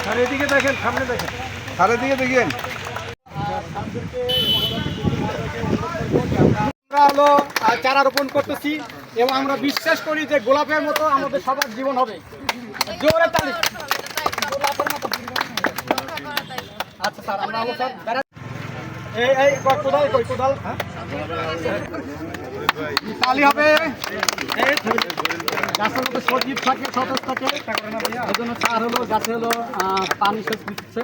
আর এদিকে দেখেন, সামনে দেখেন, আর এদিকে দেখেন। আমরা হলো চারা রোপণ করতেছি এবং আমরা বিশ্বাস করি যে গোলাপের মতো আমাদের সবার জীবন হবে। জোরে তালি। গোলাপের মতো। আচ্ছা স্যার, আমরা হলো স্যার এই কোদাল কই কোদাল, হ্যাঁ তালি হবে। গাছের মধ্যে সজীব থাকে, সতেজ থাকে, এই জন্য স্যার হলো গাছে হলো পানি সেচ দিচ্ছে।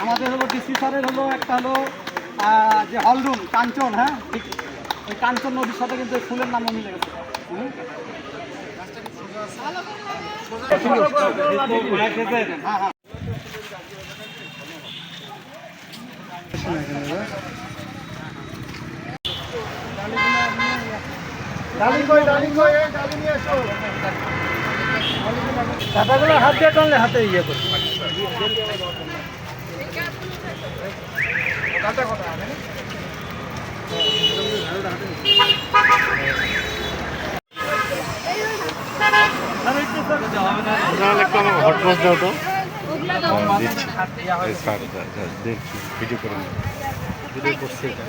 আমাদের হলো ডিসি স্যারের হলো একটা হলো যে হলরুম কাঞ্চন, হ্যাঁ ঠিক ওই কাঞ্চন নদীর সাথে কিন্তু ফুলের নামও মিলে গেছে। ডাটাগুলো হাত দিয়ে টানলে হাতে ইয়ে করছে। একটু আমাকে হট মাছ দাও তো। দেখছি ভিডিও করে ভিডিও করছি এটা।